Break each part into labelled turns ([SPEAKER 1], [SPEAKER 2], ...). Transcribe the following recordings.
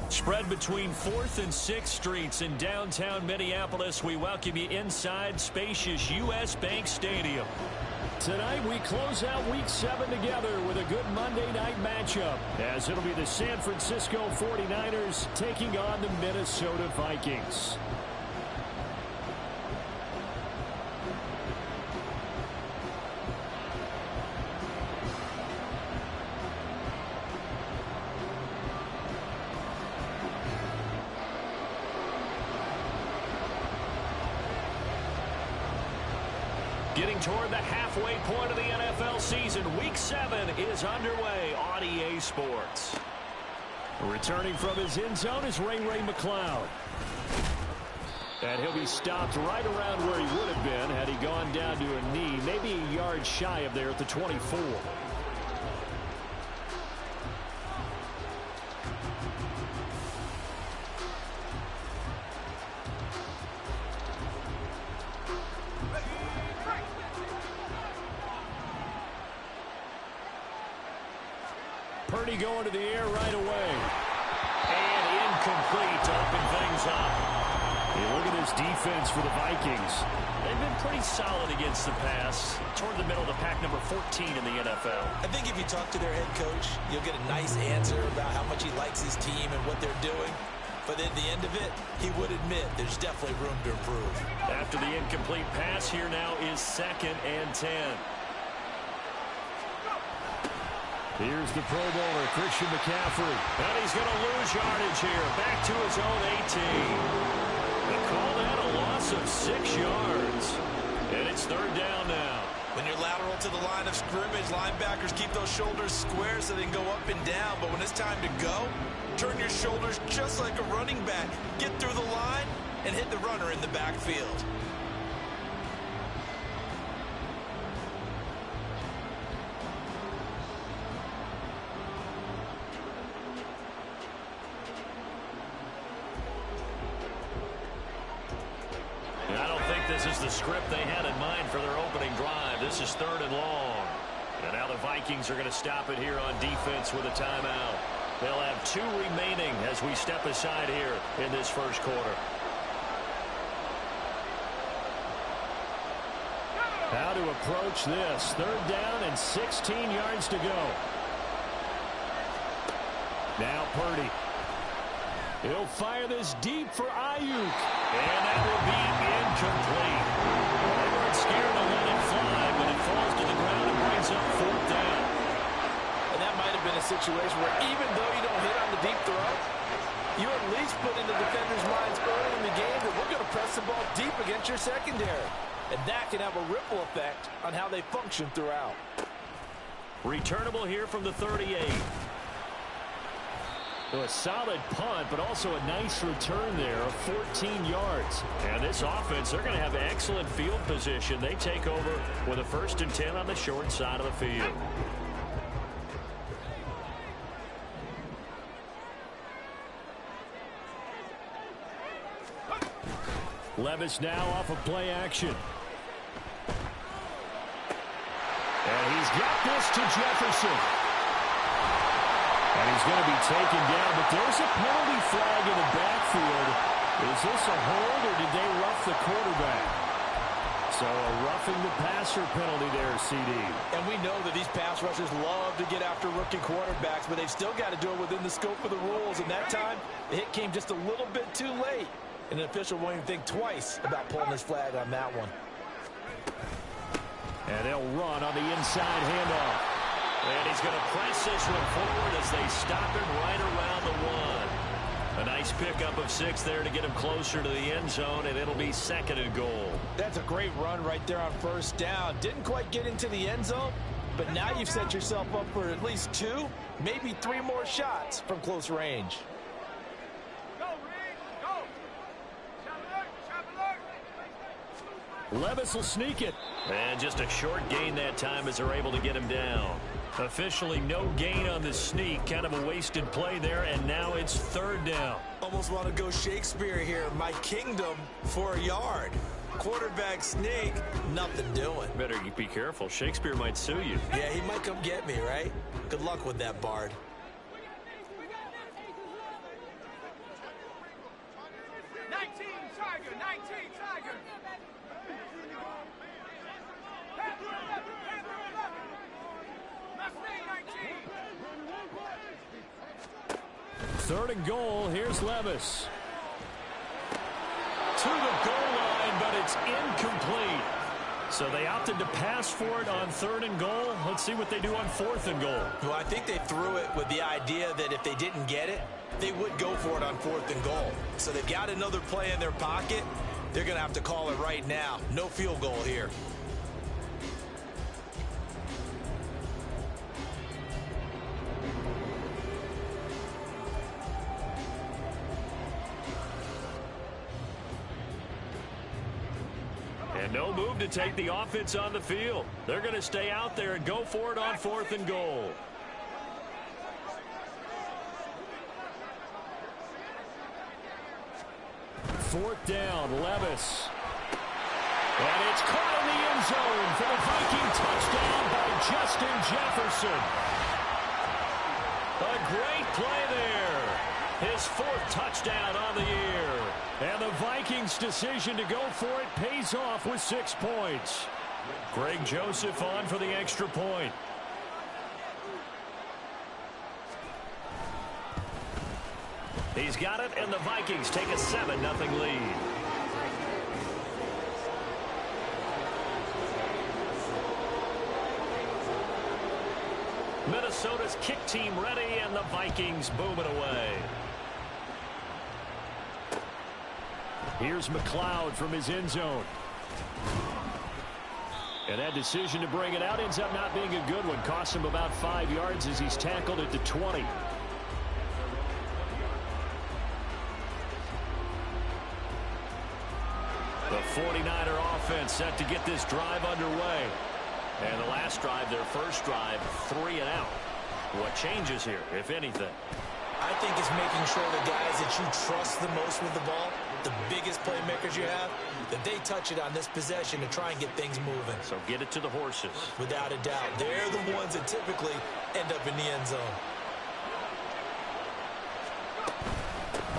[SPEAKER 1] Spread between 4th and 6th Streets in downtown Minneapolis. We welcome you inside spacious U.S. Bank Stadium. Tonight we close out Week 7 together with a good Monday night matchup, as it'll be the San Francisco 49ers taking on the Minnesota Vikings. Getting toward the halfway point of the NFL season, Week 7 is underway on EA Sports. Returning from his end zone is Ray McCloud. And he'll be stopped right around where he would have been had he gone down to a knee, maybe a yard shy of there at the 24. Purdy going to the air right away. And incomplete to open things up. Hey, look at this defense for the Vikings. They've been pretty solid against the pass. Toward the middle of the pack, number 14 in the NFL.
[SPEAKER 2] I think if you talk to their head coach, you'll get a nice answer about how much he likes his team and what they're doing. But at the end of it, he would admit there's definitely room to improve.
[SPEAKER 1] After the incomplete pass, here now is 2nd and 10. Here's the Pro Bowler, Christian McCaffrey. And he's going to lose yardage here. Back to his own 18. They call that a loss of 6 yards. And it's 3rd down now.
[SPEAKER 2] When you're lateral to the line of scrimmage, linebackers keep those shoulders square so they can go up and down. But when it's time to go, turn your shoulders just like a running back. Get through the line and hit the runner in the backfield.
[SPEAKER 1] I don't think this is the script they had in mind for their opening drive. This is 3rd and long. And now the Vikings are going to stop it here on defense with a timeout. They'll have 2 remaining as we step aside here in this first quarter. How to approach this. 3rd down and 16 yards to go. Now Purdy. He'll fire this deep for Ayuk. And that will be incomplete. They weren't scared to let it fly, but it falls to the ground and brings up 4th down.
[SPEAKER 3] And that might have been a situation where even though you don't hit on the deep throw, you at least put in the defender's minds early in the game that we're going to press the ball deep against your secondary. And that can have a ripple effect on how they function throughout.
[SPEAKER 1] Returnable here from the 38. So a solid punt, but also a nice return there of 14 yards. And this offense, they're going to have excellent field position. They take over with a 1st and 10 on the short side of the field. Levis now off of play action. And he's got this to Jefferson. And he's going to be taken down, but there's a penalty flag in the backfield. Is this a hold, or did they rough the quarterback? So a roughing the passer penalty there, CD.
[SPEAKER 3] And we know that these pass rushers love to get after rookie quarterbacks, but they've still got to do it within the scope of the rules. And that time, the hit came just a little bit too late. And an official won't even think twice about pulling his flag on that one.
[SPEAKER 1] And they'll run on the inside handoff. And he's going to press this one forward as they stop him right around the 1. A nice pickup of 6 there to get him closer to the end zone, and it'll be 2nd and goal.
[SPEAKER 3] That's a great run right there on 1st down. Didn't quite get into the end zone, but now you've set yourself up for at least 2, maybe 3 more shots from close range.
[SPEAKER 1] Levis will sneak it. And just a short gain that time as they're able to get him down. Officially no gain on the sneak. Kind of a wasted play there, and now it's 3rd down.
[SPEAKER 2] Almost want to go Shakespeare here. My kingdom for a yard. Quarterback sneak, nothing doing.
[SPEAKER 1] Better be careful. Shakespeare might sue you.
[SPEAKER 2] Yeah, he might come get me, right? Good luck with that, Bard.
[SPEAKER 1] Third and goal. Here's Levis. To the goal line, but it's incomplete. So they opted to pass for it on third and goal. Let's see what they do on fourth and goal.
[SPEAKER 2] Well, I think they threw it with the idea that if they didn't get it, they would go for it on fourth and goal. So they've got another play in their pocket. They're going to have to call it right now. No field goal here.
[SPEAKER 1] And no move to take the offense on the field. They're going to stay out there and go for it on fourth and goal. Fourth down, Levis. And it's caught in the end zone for the Viking touchdown by Justin Jefferson. A great play there. His fourth touchdown on the year. And the Vikings' decision to go for it pays off with 6 points. Greg Joseph on for the extra point. He's got it, and the Vikings take a 7-0 lead. Minnesota's kick team ready, and the Vikings boom it away. Here's McLeod from his end zone. And that decision to bring it out ends up not being a good one. Costs him about 5 yards as he's tackled at the 20. The 49er offense set to get this drive underway. And the last drive, their first drive, 3 and out. What changes here, if anything?
[SPEAKER 2] I think it's making sure the guys that you trust the most with the ball, the biggest playmakers you have, that they touch it on this possession to try and get things moving.
[SPEAKER 1] So get it to the horses.
[SPEAKER 2] Without a doubt. They're the ones that typically end up in the end zone.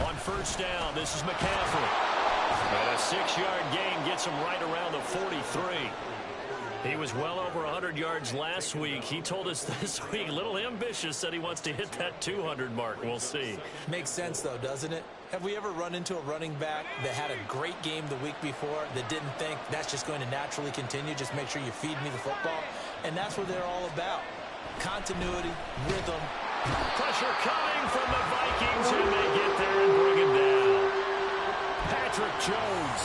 [SPEAKER 1] On first down, this is McCaffrey. And a 6-yard gain gets him right around the 43. He was well over 100 yards last week. He told us this week, a little ambitious, said he wants to hit that 200 mark. We'll see.
[SPEAKER 2] Makes sense, though, doesn't it? Have we ever run into a running back that had a great game the week before that didn't think that's just going to naturally continue? Just make sure you feed me the football. And that's what they're all about. Continuity, rhythm.
[SPEAKER 1] Pressure coming from the Vikings, and they get there and bring it down. Patrick Jones.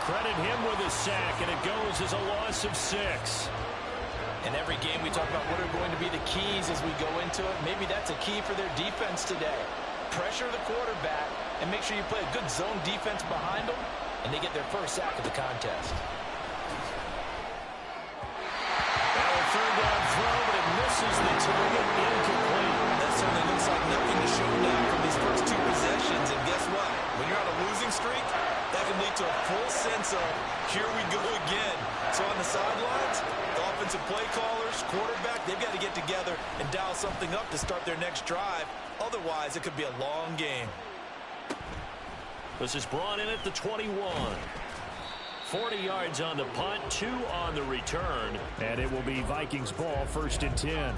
[SPEAKER 1] Credit him with a sack, and it goes as a loss of 6.
[SPEAKER 3] In every game, we talk about what are going to be the keys as we go into it. Maybe that's a key for their defense today. Pressure the quarterback and make sure you play a good zone defense behind them, and they get their first sack of the contest.
[SPEAKER 1] Now a third down throw, but it misses the target, incomplete.
[SPEAKER 2] That certainly looks like nothing to show now from these first 2 possessions. And guess what? When you're on a losing streak, that can lead to a full sense of, here we go again. So on the sidelines, the offensive play callers, quarterback, they've got to get together and dial something up to start their next drive. Otherwise, it could be a long game.
[SPEAKER 1] This is brought in at the 21. 40 yards on the punt, 2 on the return, and it will be Vikings ball, 1st and 10.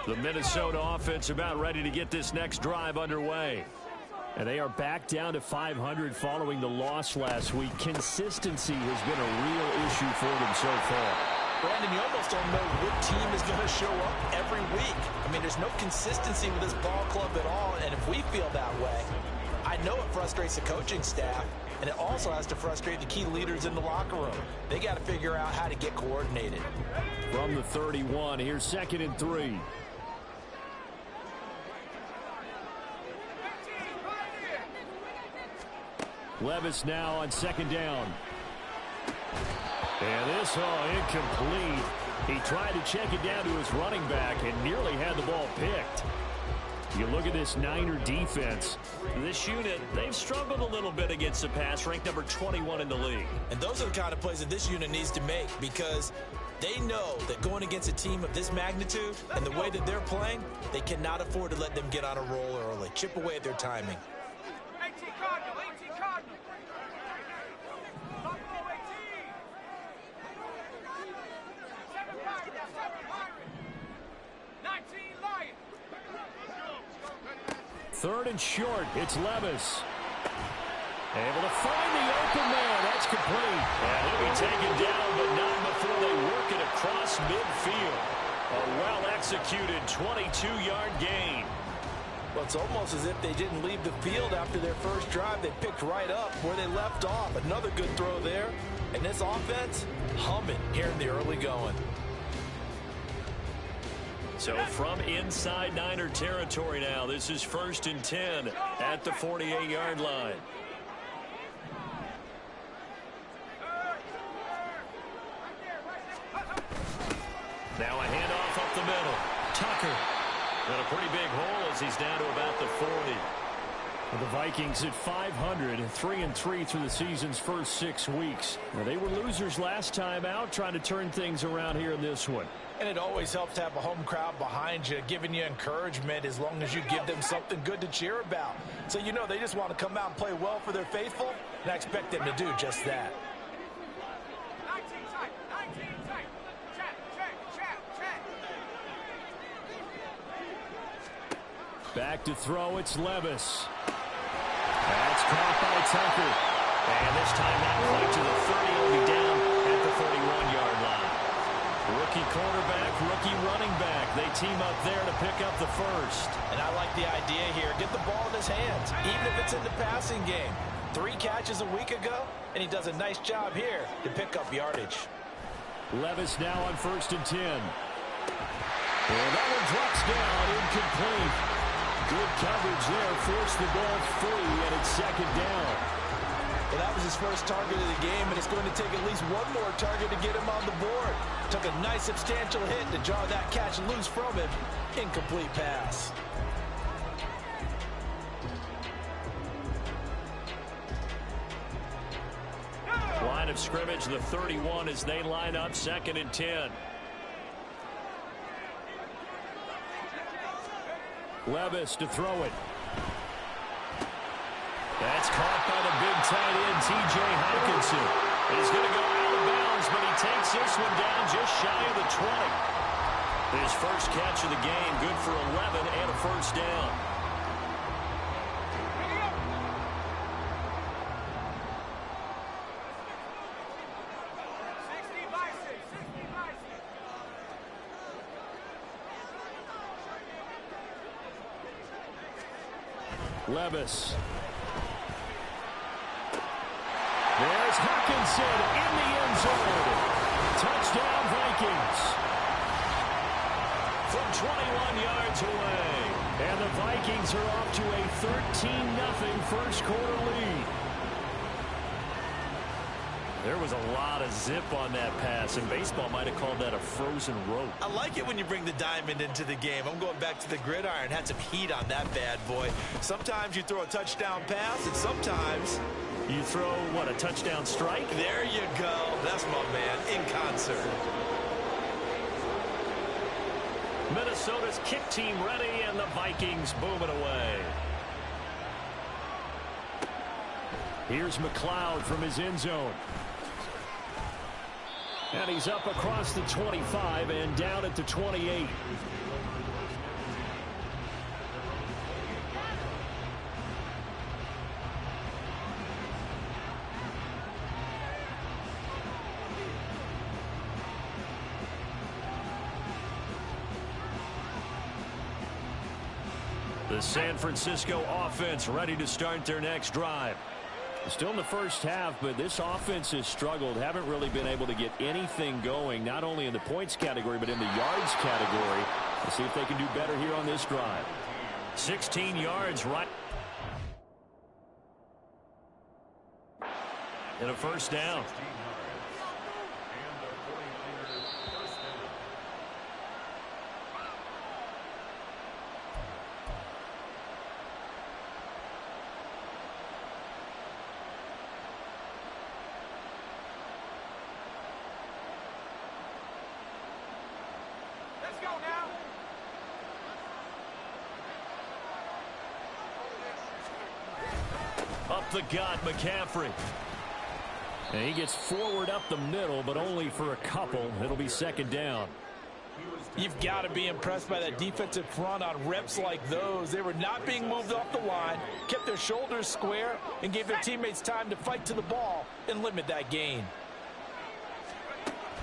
[SPEAKER 1] The Minnesota offense about ready to get this next drive underway. And they are back down to 500 following the loss last week. Consistency has been a real issue for them so far.
[SPEAKER 3] Brandon, you almost don't know what team is going to show up every week. I mean, there's no consistency with this ball club at all, and if we feel that way, I know it frustrates the coaching staff, and it also has to frustrate the key leaders in the locker room. They got to figure out how to get coordinated.
[SPEAKER 1] From the 31, here's 2nd and 3. Levis now on 2nd down. And this, incomplete. He tried to check it down to his running back and nearly had the ball picked. You look at this Niner defense. This unit, they've struggled a little bit against the pass, ranked number 21 in the league.
[SPEAKER 2] And those are the kind of plays that this unit needs to make, because They know that going against a team of this magnitude and the way that they're playing, they cannot afford to let them get on a roll early. Chip away at their timing.
[SPEAKER 4] 18 Cardinal, 18 Cardinal. Buffalo 18. 7 Pirate, 7 Pirate. 19 Lion.
[SPEAKER 1] Third and short, it's Levis. Able to find the open man. That's complete. And he'll be taken down, but not before they work it across midfield. A well-executed 22-yard gain.
[SPEAKER 3] Well, it's almost as if they didn't leave the field after their first drive. They picked right up where they left off. Another good throw there. And this offense, humming here in the early going.
[SPEAKER 1] So from inside Niner territory now, this is 1st and 10 at the 48-yard line. Now a handoff up the middle. Tucker. Got a pretty big hole as he's down to about the 40. Well, the Vikings at 500, 3-3 through the season's first 6 weeks. Now, they were losers last time out, trying to turn things around here in this one.
[SPEAKER 3] And it always helps to have a home crowd behind you, giving you encouragement as long as you give them something good to cheer about. So you know they just want to come out and play well for their faithful, and I expect them to do just that.
[SPEAKER 4] 19 tight, 19 tight. Check, check, check, check.
[SPEAKER 1] Back to throw, it's Levis. That's caught by Tucker. And this time that play to the 30 will be down at the 41-yard line. Rookie quarterback, rookie running back. They team up there to pick up the first.
[SPEAKER 3] And I like the idea here. Get the ball in his hands, even if it's in the passing game. 3 catches a week ago, and he does a nice job here to pick up yardage.
[SPEAKER 1] Levis now on 1st and 10. And that one drops down, incomplete. Good coverage there, forced the ball free, and it's 2nd down.
[SPEAKER 3] Well, that was his first target of the game, and it's going to take at least one more target to get him on the board. Took a nice substantial hit to jar that catch loose from him. Incomplete pass.
[SPEAKER 1] Line of scrimmage, the 31 as they line up 2nd and 10. Levis to throw it. That's caught by the big tight end, T.J. Hawkinson. He's going to go out of bounds, but he takes this one down just shy of the 20. His first catch of the game, good for 11 and a first down. Levis. There's Hawkinson in the end zone. Touchdown, Vikings. From 21 yards away. And the Vikings are off to a 13-0 first quarter lead. There was a lot of zip on that pass, and baseball might have called that a frozen rope.
[SPEAKER 2] I like it when you bring the diamond into the game. I'm going back to the gridiron. Had some heat on that bad boy. Sometimes you throw a touchdown pass, and sometimes
[SPEAKER 1] you throw, what, a touchdown strike?
[SPEAKER 2] There you go. That's my man, in concert.
[SPEAKER 1] Minnesota's kick team ready, and the Vikings boom it away. Here's McLeod from his end zone. And he's up across the 25 and down at the 28. The San Francisco offense ready to start their next drive. Still in the first half, but this offense has struggled. Haven't really been able to get anything going, not only in the points category, but in the yards category. Let's see if they can do better here on this drive. 16 yards right. And a first down. the gut, McCaffrey. And he gets forward up the middle, but only for a couple. It'll be second down.
[SPEAKER 3] You've got to be impressed by that defensive front on reps like those. They were not being moved off the line, kept their shoulders square, and gave their teammates time to fight to the ball and limit that gain.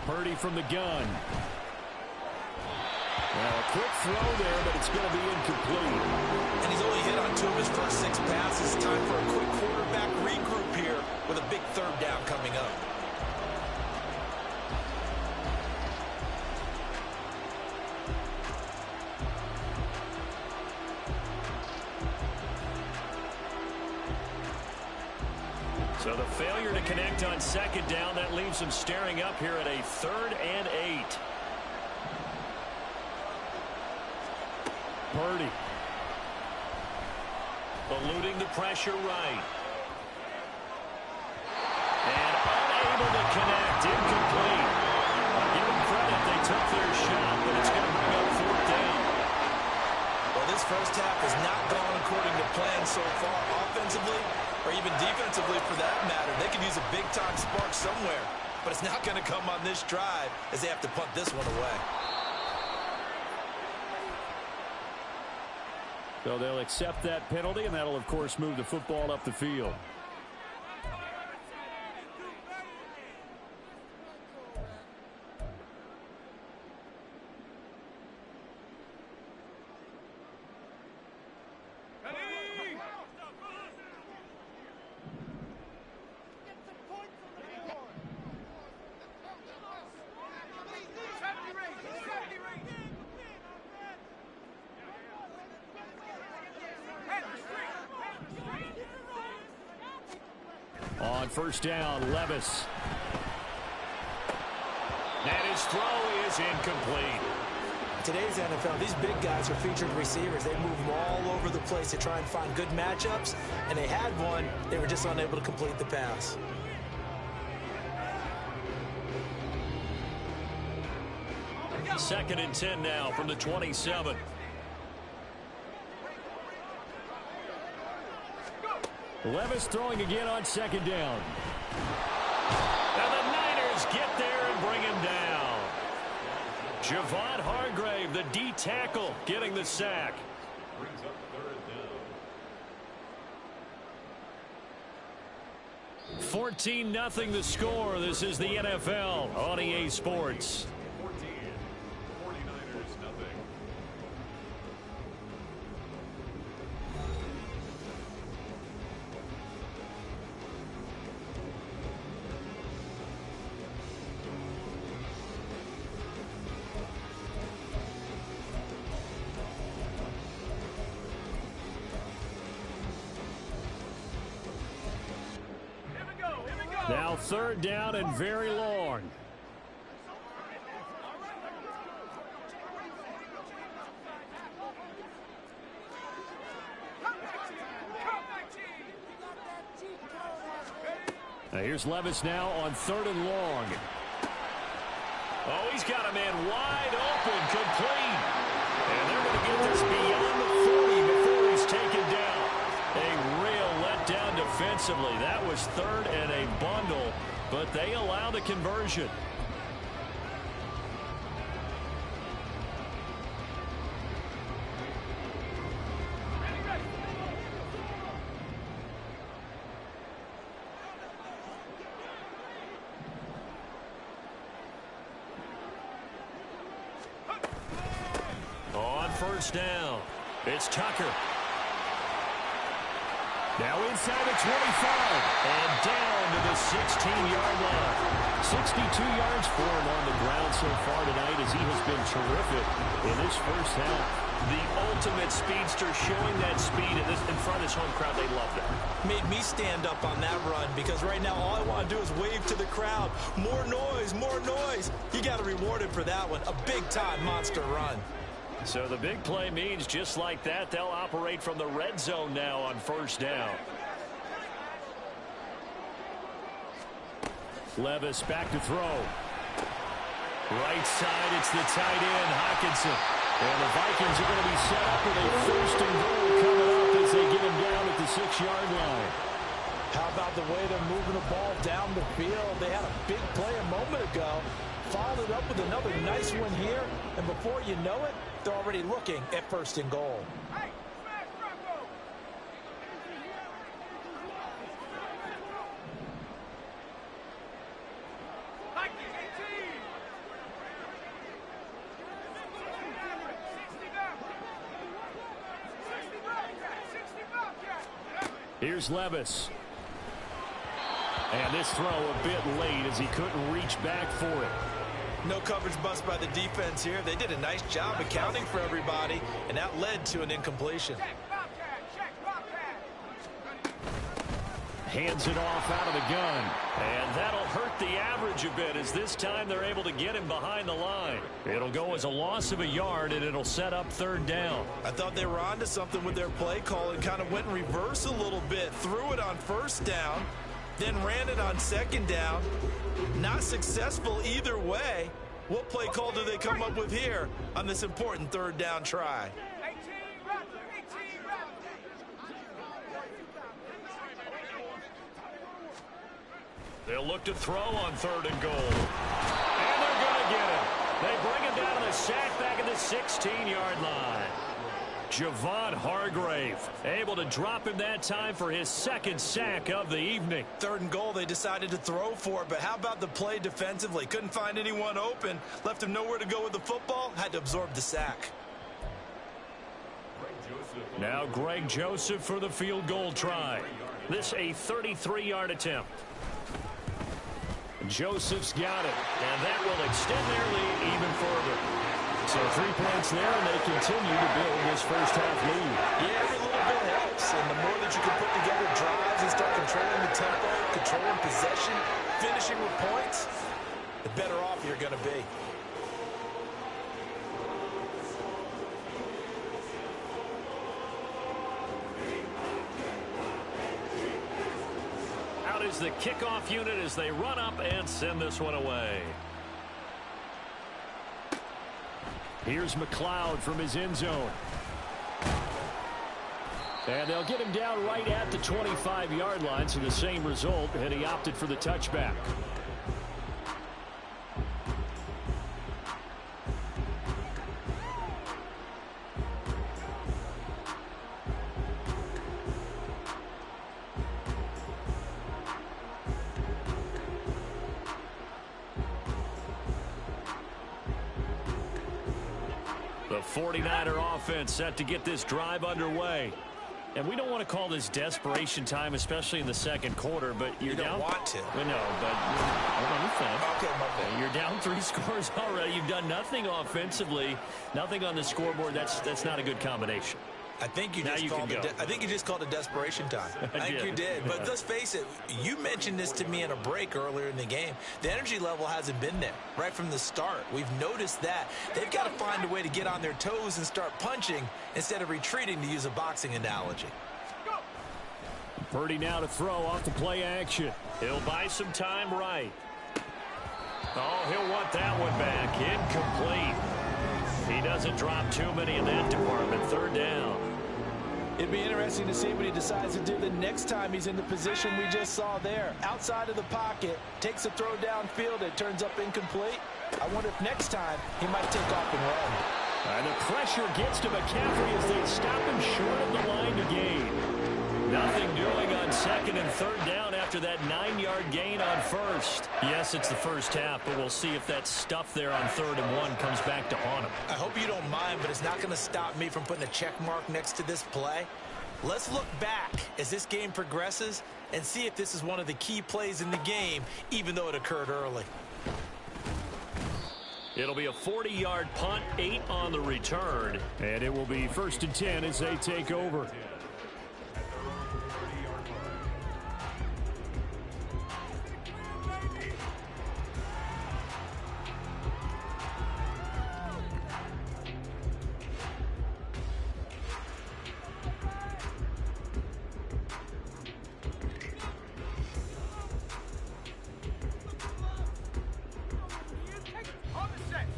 [SPEAKER 1] Purdy from the gun. Well, a quick throw there, but it's going to be incomplete.
[SPEAKER 2] And he's only hit on 2 of his first 6 passes. Time for a quick quarterback regroup here with a big third down coming up.
[SPEAKER 1] So the failure to connect on second down, that leaves them staring up here at a 3rd and 8. Purdy. Eluding the pressure right. And unable to connect. Incomplete. I'll give them credit. They took their shot, but it's going to bring up 4th down.
[SPEAKER 2] Well, this first half has not gone according to plan so far. Offensively, or even defensively for that matter, they could use a big-time spark somewhere. But it's not going to come on this drive as they have to punt this one away.
[SPEAKER 1] So they'll accept that penalty, and that'll, of course, move the football up the field. On first down, Levis. And his throw is incomplete.
[SPEAKER 3] Today's NFL, these big guys are featured receivers. They move them all over the place to try and find good matchups, and they had one. They were just unable to complete the pass.
[SPEAKER 1] Second and 10 now from the 27. Levis throwing again on second down. And the Niners get there and bring him down. Javon Hargrave, the D tackle, getting the sack. 14-0 the score. This is the NFL on EA Sports. Now third down and very long. Now here's Levis now on 3rd and long. Oh, he's got a man wide open, complete. And they're going to get this beyond the 40 before he's taken down. A real letdown defensively. That was 3rd and a bundle, but they allow the conversion. On first down, it's Tucker. Now inside the 25 and down to the 16-yard line. 62 yards for him on the ground so far tonight as he has been terrific in this first half.
[SPEAKER 2] The ultimate speedster, showing that speed in front of this home crowd. They love that.
[SPEAKER 3] Made me stand up on that run because right now all I want to do is wave to the crowd. More noise, more noise. You got to reward him for that one. A big-time monster run.
[SPEAKER 1] So the big play means just like that, they'll operate from the red zone now on first down. Levis back to throw. Right side, it's the tight end, Hockenson. And the Vikings are going to be set up with a 1st and goal coming up as they get him down at the 6-yard line.
[SPEAKER 3] How about the way they're moving the ball down the field? They had a big play a moment ago, followed it up with another nice one here, and before you know it, they're already looking at 1st and goal.
[SPEAKER 4] Hey, smash Bronco! Like it, 18! 60 down! 60 Bobcat! 60 Bobcat!
[SPEAKER 1] Here's Levis. And this throw a bit late as he couldn't reach back for it.
[SPEAKER 2] No coverage bust by the defense here. They did a nice job accounting for everybody, and that led to an incompletion.
[SPEAKER 4] Check Bobcat! Check Bobcat!
[SPEAKER 1] Hands it off out of the gun. And that'll hurt the average a bit as this time they're able to get him behind the line. It'll go as a loss of a yard, and it'll set up 3rd down.
[SPEAKER 2] I thought they were onto something with their play call and kind of went in reverse a little bit. Threw it on 1st down, then ran it on 2nd down. Not successful either way. What play call do they come up with here on this important 3rd down try?
[SPEAKER 4] 18 Raptor! 18 Raptor!
[SPEAKER 1] They'll look to throw on 3rd and goal. And they're going to get him. They bring him down to the sack back at the 16-yard line. Javon Hargrave able to drop him that time for his 2nd sack of the evening.
[SPEAKER 2] 3rd and goal they decided to throw for, but how about the play defensively? Couldn't find anyone open, left him nowhere to go with the football, had to absorb the sack.
[SPEAKER 1] Now Greg Joseph for the field goal try. This a 33-yard attempt. Joseph's got it, and that will extend their lead even further. So 3 points there, and they continue to build this first half lead.
[SPEAKER 2] Yeah, every little bit helps, and the more that you can put together drives and start controlling the tempo, controlling possession, finishing with points, the better off you're going to be.
[SPEAKER 1] Out is the kickoff unit as they run up and send this one away. Here's McLeod from his end zone. And they'll get him down right at the 25-yard line, so the same result, and he opted for the touchback. The 49er offense set to get this drive underway. And we don't want to call this desperation time, especially in the 2nd quarter, but you're down.
[SPEAKER 2] You don't want to.
[SPEAKER 1] We know, but hold on,
[SPEAKER 2] Okay, my bad.
[SPEAKER 1] you're down 3 scores already. You've done nothing offensively, nothing on the scoreboard. That's not a good combination.
[SPEAKER 2] I think you
[SPEAKER 1] Now
[SPEAKER 2] just
[SPEAKER 1] you
[SPEAKER 2] called
[SPEAKER 1] can
[SPEAKER 2] it.
[SPEAKER 1] go.
[SPEAKER 2] I think you just called it desperation time. I think you did. But let's face it. You mentioned this to me in a break earlier in the game. The energy level hasn't been there right from the start. We've noticed that they've got to find a way to get on their toes and start punching instead of retreating, to use a boxing analogy.
[SPEAKER 1] Purdy now to throw off the play action. He'll buy some time right. Oh, he'll want that one back. Incomplete. He doesn't drop too many in that department. 3rd down.
[SPEAKER 3] It'd be interesting to see what he decides to do the next time he's in the position we just saw there. Outside of the pocket, takes a throw downfield, it turns up incomplete. I wonder if next time he might take off and run.
[SPEAKER 1] And the pressure gets to McCaffrey as they stop him short of the line to gain. Nothing doing on 2nd and 3rd down after that 9-yard gain on 1st. Yes, it's the first half, but we'll see if that stuff there on 3rd and 1 comes back to haunt him.
[SPEAKER 2] I hope you don't mind, but it's not going to stop me from putting a check mark next to this play. Let's look back as this game progresses and see if this is one of the key plays in the game, even though it occurred early.
[SPEAKER 1] It'll be a 40-yard punt, 8 on the return, and it will be 1st and 10 as they take over.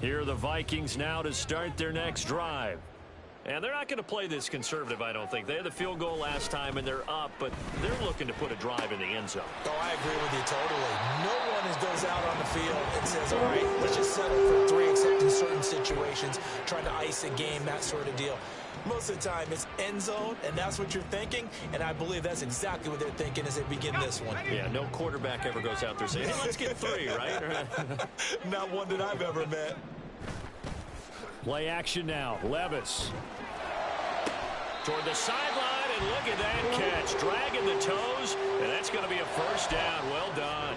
[SPEAKER 1] Here are the Vikings now to start their next drive. And they're not going to play this conservative, I don't think. They had the field goal last time, and they're up, but they're looking to put a drive in the end zone.
[SPEAKER 3] Oh, I agree with you totally. No one goes out on the field and says, all right, let's just settle for 3, except in certain situations, trying to ice a game, that sort of deal. Most of the time, it's end zone, and that's what you're thinking, and I believe that's exactly what they're thinking as they begin this one.
[SPEAKER 1] Yeah, no quarterback ever goes out there saying, hey, let's get 3, right?
[SPEAKER 3] Not one that I've ever met.
[SPEAKER 1] Play action now. Levis. Toward the sideline, and look at that catch. Dragging the toes, and that's going to be a first down. Well done.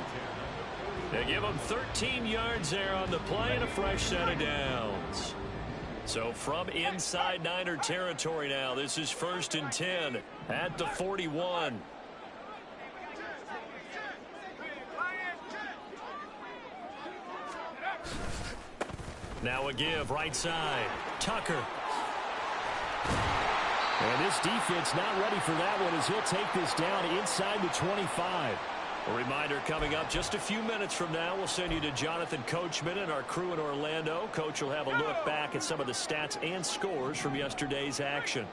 [SPEAKER 1] They give him 13 yards there on the play and a fresh set of downs. So from inside Niner territory now, this is 1st and 10 at the 41. Now a give, right side. Tucker. And this defense not ready for that one as he'll take this down inside the 25. A reminder coming up just a few minutes from now. We'll send you to Jonathan Coachman and our crew in Orlando. Coach will have a look back at some of the stats and scores from yesterday's action.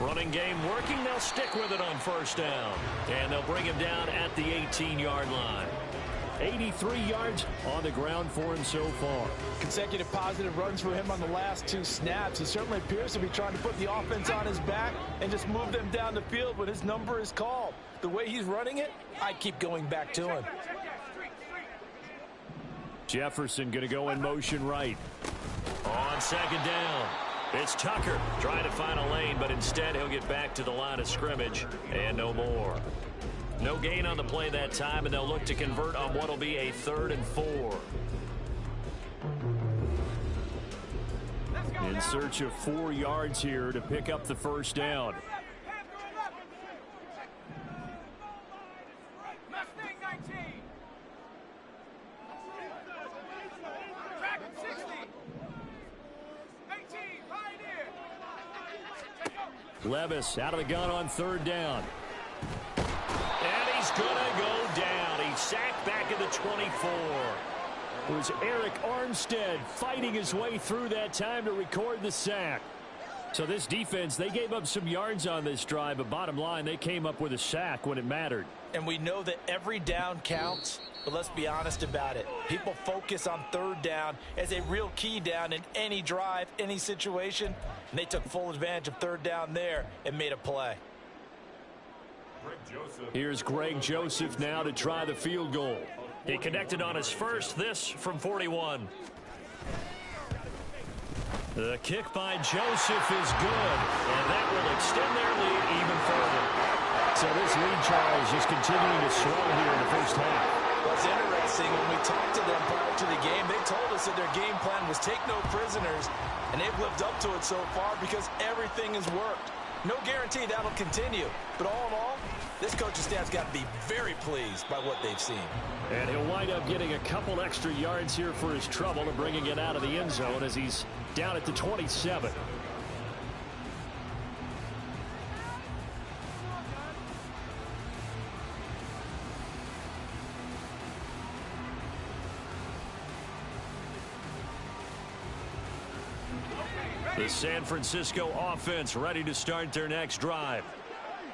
[SPEAKER 1] Running game working. They'll stick with it on 1st down. And they'll bring him down at the 18-yard line. 83 yards on the ground for him so far.
[SPEAKER 3] Consecutive positive runs for him on the last 2 snaps. He certainly appears to be trying to put the offense on his back and just move them down the field when his number is called. The way he's running it, I keep going back to him.
[SPEAKER 1] Jefferson going to go in motion right. On 2nd down. It's Tucker trying to find a lane, but instead he'll get back to the line of scrimmage and no more. No gain on the play that time, and they'll look to convert on what will be a 3rd and 4. In search of 4 yards here to pick up the first down. Levis out of the gun on 3rd down. And he's going to go down. He's sacked back at the 24. It was Eric Armstead fighting his way through that time to record the sack. So this defense, they gave up some yards on this drive, but bottom line, they came up with a sack when it mattered.
[SPEAKER 3] And we know that every down counts, but let's be honest about it. People focus on 3rd down as a real key down in any drive, any situation, and they took full advantage of 3rd down there and made a play.
[SPEAKER 1] Here's Greg Joseph now to try the field goal. He connected on his first, this from 41. The kick by Joseph is good, and that will extend their lead even further. So this lead, Charles, is continuing to swell here in the first half.
[SPEAKER 3] Well, it's interesting. When we talked to them prior to the game, they told us that their game plan was take no prisoners, and they've lived up to it so far because everything has worked. No guarantee that'll continue, but all in all, this coaching staff's got to be very pleased by what they've seen.
[SPEAKER 1] And he'll wind up getting a couple extra yards here for his trouble and bringing it out of the end zone as he's down at the 27. The San Francisco offense ready to start their next drive.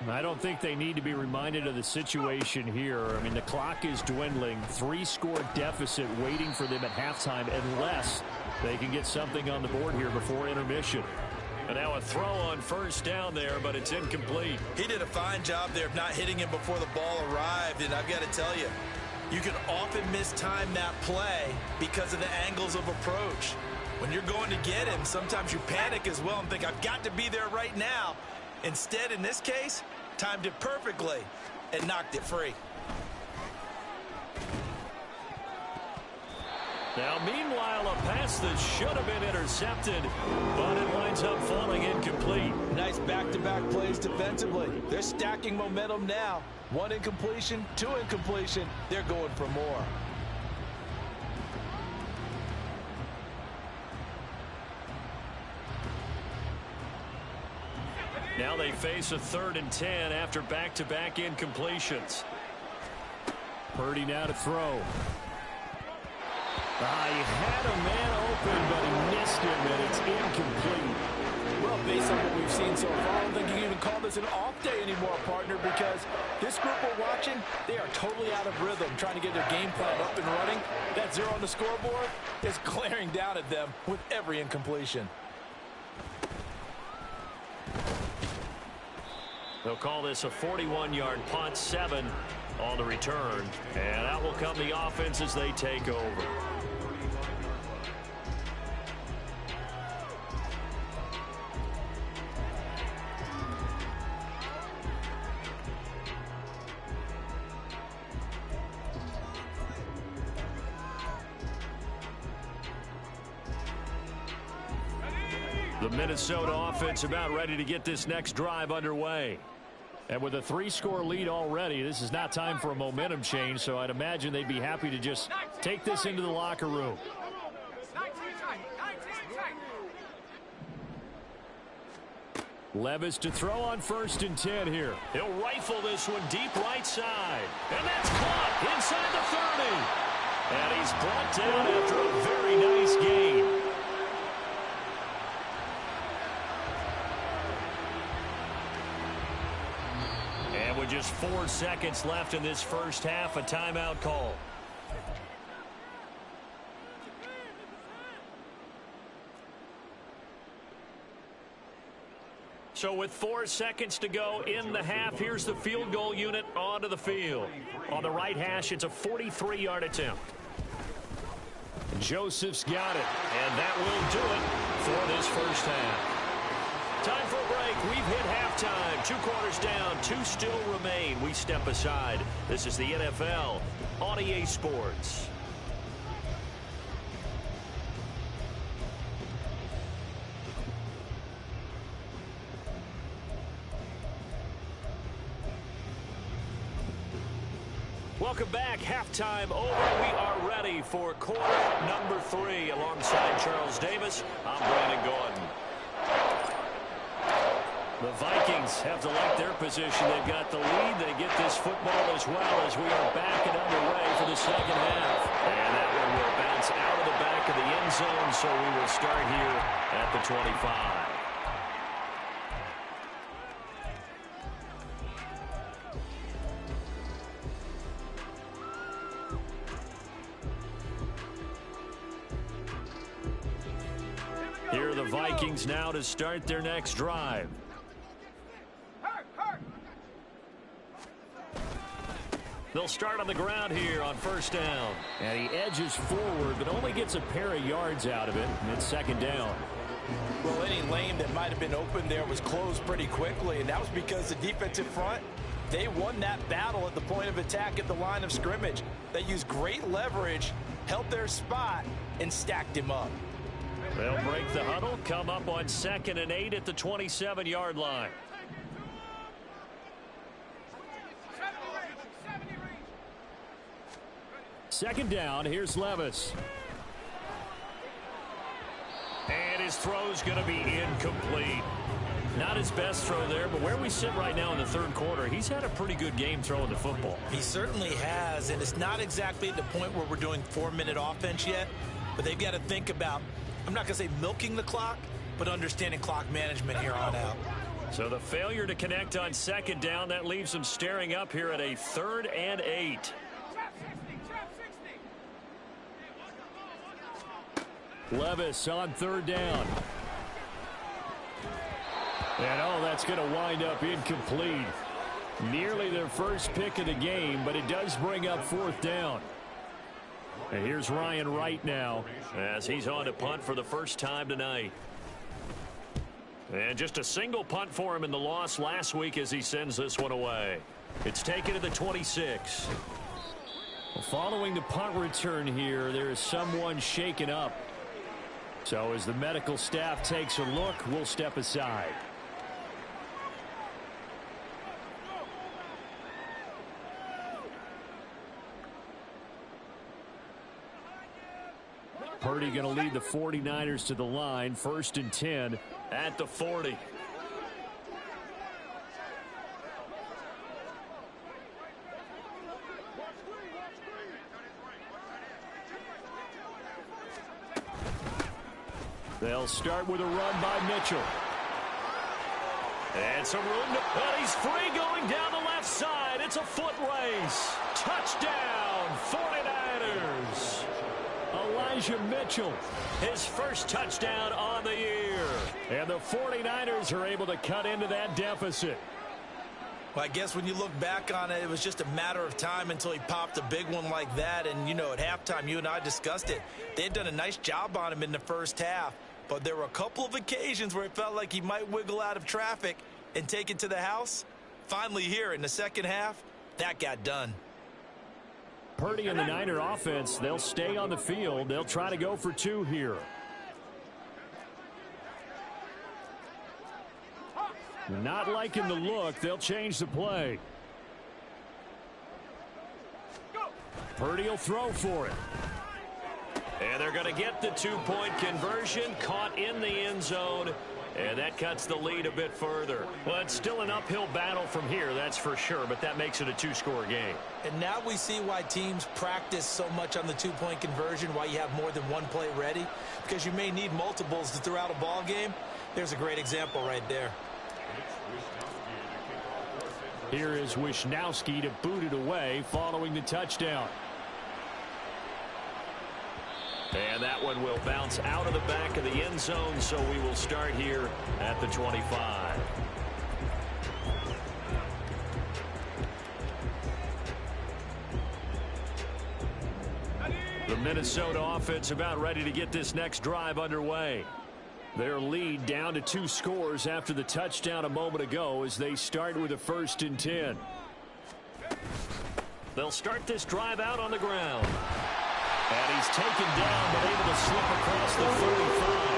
[SPEAKER 1] I don't think they need to be reminded of the situation here. I mean, the clock is dwindling. 3-score deficit waiting for them at halftime unless they can get something on the board here before intermission. And now a throw on 1st down there, but it's incomplete.
[SPEAKER 2] He did a fine job there of not hitting him before the ball arrived, and I've got to tell you, you can often mistime that play because of the angles of approach. When you're going to get him, sometimes you panic as well and think, I've got to be there right now. Instead, in this case, timed it perfectly and knocked it free.
[SPEAKER 1] Now, meanwhile, a pass that should have been intercepted, but it winds up falling incomplete.
[SPEAKER 3] Nice back-to-back plays defensively. They're stacking momentum now. 1 incompletion, 2 incompletion. They're going for more.
[SPEAKER 1] Now they face a 3rd and 10 after back-to-back incompletions. Purdy now to throw. He had a man open, but he missed him, and it's incomplete.
[SPEAKER 3] Well, based on what we've seen so far, I don't think you can even call this an off day anymore, partner, because this group we're watching, they are totally out of rhythm, trying to get their game plan up and running. That 0 on the scoreboard is glaring down at them with every incompletion.
[SPEAKER 1] They'll call this a 41-yard punt, 7 on the return, and out will come the offense as they take over. The Minnesota offense about ready to get this next drive underway. And with a 3-score lead already, this is not time for a momentum change, so I'd imagine they'd be happy to just take this into the locker room.
[SPEAKER 4] 19 tight. 19 tight.
[SPEAKER 1] Levis to throw on 1st and 10 here. He'll rifle this one deep right side. And that's caught inside the 30. And he's brought down after a very nice gain. And with just 4 seconds left in this first half, a timeout call. So with 4 seconds to go in the half, here's the field goal unit onto the field. On the right hash, it's a 43-yard attempt. Joseph's got it, and that will do it for this first half. Time for a break. We've hit halftime. 2 quarters down, 2 still remain. We step aside. This is the NFL on EA Sports. Welcome back. Halftime over. We are ready for quarter number 3. Alongside Charles Davis, I'm Brandon Gordon. The Vikings have to like their position. They've got the lead. They get this football as well as we are back and underway for the second half. And that one will bounce out of the back of the end zone, so we will start here at the 25. Here are the Vikings now to start their next drive. They'll start on the ground here on 1st down. And he edges forward, but only gets a pair of yards out of it, and it's 2nd down.
[SPEAKER 3] Well, any lane that might have been open there was closed pretty quickly, and that was because the defensive front, they won that battle at the point of attack at the line of scrimmage. They used great leverage, held their spot, and stacked him up.
[SPEAKER 1] They'll break the huddle, come up on 2nd and 8 at the 27-yard line. 2nd down, here's Levis. And his throw's going to be incomplete. Not his best throw there, but where we sit right now in the 3rd quarter, he's had a pretty good game throwing the football.
[SPEAKER 5] He certainly has, and it's not exactly at the point where we're doing 4-minute offense yet, but they've got to think about, I'm not going to say milking the clock, but understanding clock management here on out.
[SPEAKER 1] So the failure to connect on 2nd down, that leaves them staring up here at a 3rd and 8. Levis on 3rd down. And that's going to wind up incomplete. Nearly their first pick of the game, but it does bring up 4th down. And here's Ryan Wright now as he's on to punt for the first time tonight. And just a single punt for him in the loss last week as he sends this one away. It's taken to the 26. Following the punt return here, there is someone shaken up. So as the medical staff takes a look, we'll step aside. Purdy going to lead the 49ers to the line. 1st and 10 at the 40. They'll start with a run by Mitchell. And some room to... And he's free going down the left side. It's a foot race. Touchdown, 49ers. Elijah Mitchell, his first touchdown on the year. And the 49ers are able to cut into that deficit.
[SPEAKER 5] Well, I guess when you look back on it, it was just a matter of time until he popped a big one like that. And, you know, at halftime, you and I discussed it. They had done a nice job on him in the first half. But there were a couple of occasions where it felt like he might wiggle out of traffic and take it to the house. Finally here in the second half, that got done.
[SPEAKER 1] Purdy and the Niner offense, they'll stay on the field. They'll try to go for two here. Not liking the look. They'll change the play. Purdy will throw for it. And they're going to get the two-point conversion, caught in the end zone, and that cuts the lead a bit further. Well, it's still an uphill battle from here, that's for sure, but that makes it a two-score game.
[SPEAKER 5] And now we see why teams practice so much on the two-point conversion, why you have more than one play ready, because you may need multiples to throw out a ball game. There's a great example right there.
[SPEAKER 1] Here is Wisnowski to boot it away following the touchdown. And that one will bounce out of the back of the end zone, so we will start here at the 25. The Minnesota offense about ready to get this next drive underway. Their lead down to 2 scores after the touchdown a moment ago as they start with a 1st and 10. They'll start this drive out on the ground. And he's taken down, but able to slip across the 35.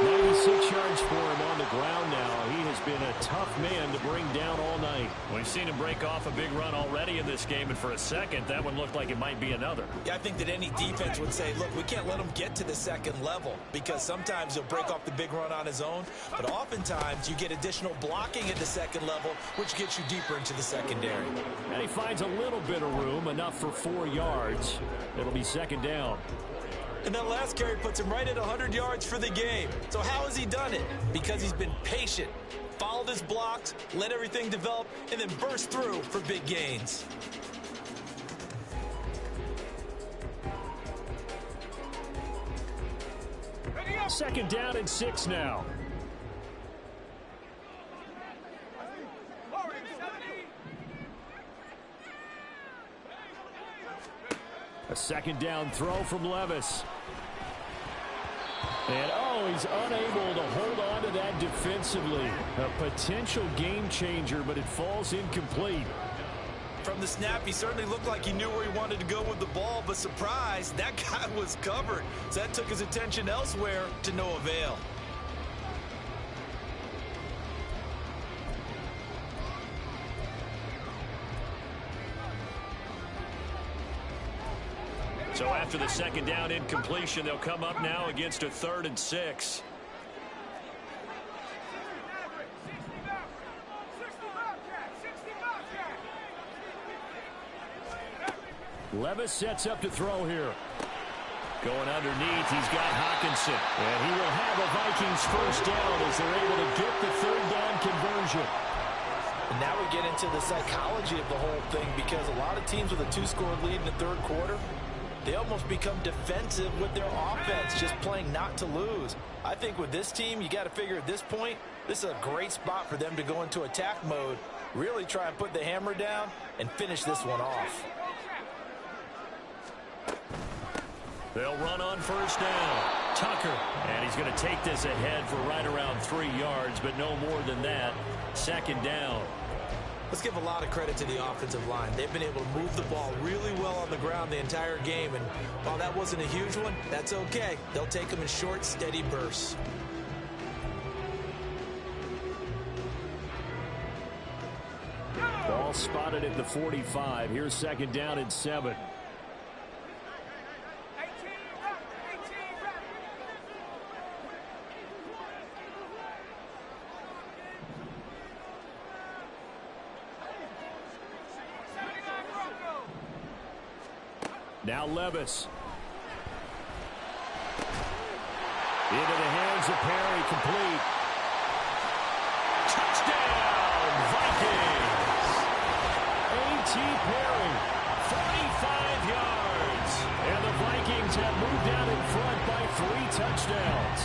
[SPEAKER 1] 96 yards for him on the ground now. He has been a tough man to bring down all night. We've seen him break off a big run already in this game, and for a second, that one looked like it might be another.
[SPEAKER 5] Yeah, I think that any defense would say, look, we can't let him get to the second level, because sometimes he'll break off the big run on his own, but oftentimes you get additional blocking at the second level, which gets you deeper into the secondary.
[SPEAKER 1] And he finds a little bit of room, enough for 4 yards. It'll be 2nd down.
[SPEAKER 5] And that last carry puts him right at 100 yards for the game. So how has he done it? Because he's been patient, followed his blocks, let everything develop, and then burst through for big gains.
[SPEAKER 1] Second down and 6 now. A 2nd down throw from Levis. And, he's unable to hold on to that defensively. A potential game changer, but it falls incomplete.
[SPEAKER 5] From the snap, he certainly looked like he knew where he wanted to go with the ball, but surprise, that guy was covered. So that took his attention elsewhere to no avail.
[SPEAKER 1] So after the 2nd down incompletion, they'll come up now against a 3rd and 6. Levis sets up to throw here. Going underneath, he's got Hockenson. And he will have a Vikings 1st down as they're able to get the 3rd down conversion.
[SPEAKER 3] And now we get into the psychology of the whole thing, because a lot of teams with a 2-score lead in the 3rd quarter, they almost become defensive with their offense, just playing not to lose. I think with this team, you got to figure at this point, this is a great spot for them to go into attack mode, really try and put the hammer down and finish this one off.
[SPEAKER 1] They'll run on 1st down. Tucker. And he's going to take this ahead for right around 3 yards, but no more than that. 2nd down.
[SPEAKER 5] Let's give a lot of credit to the offensive line. They've been able to move the ball really well on the ground the entire game, and while that wasn't a huge one, that's okay. They'll take them in short, steady bursts.
[SPEAKER 1] Ball spotted at the 45. Here's 2nd down and 7. Now Levis. Into the hands throws a parry complete. Touchdown, Vikings! A.T. Perry, 45 yards. And the Vikings have moved out in front by 3 touchdowns.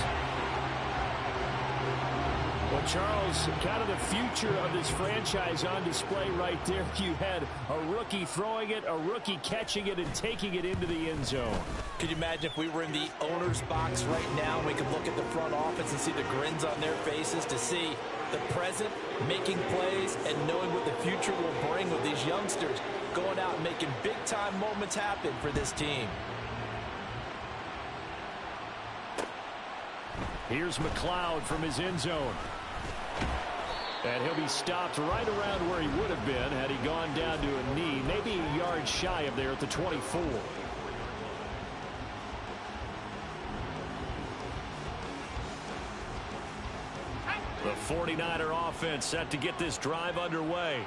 [SPEAKER 1] Well, Charles, kind of the future of this franchise on display right there. You had a rookie throwing it, a rookie catching it, and taking it into the end zone.
[SPEAKER 3] Could you imagine if we were in the owner's box right now and we could look at the front office and see the grins on their faces, to see the present making plays and knowing what the future will bring with these youngsters going out and making big-time moments happen for this team.
[SPEAKER 1] Here's McLeod from his end zone. And he'll be stopped right around where he would have been had he gone down to a knee, maybe a yard shy of there at the 24. The 49er offense set to get this drive underway.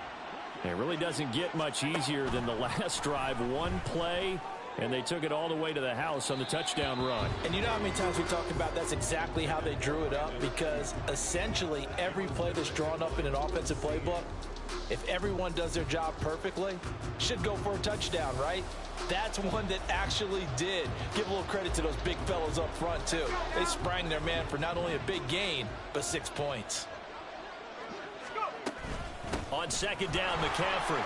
[SPEAKER 1] It really doesn't get much easier than the last drive. One play, and they took it all the way to the house on the touchdown run.
[SPEAKER 3] And you know how many times we talked about that's exactly how they drew it up, because essentially every play that's drawn up in an offensive playbook, if everyone does their job perfectly, should go for a touchdown, right? That's one that actually did. Give a little credit to those big fellows up front, too. They sprang their man for not only a big gain, but 6 points.
[SPEAKER 1] On second down, McCaffrey.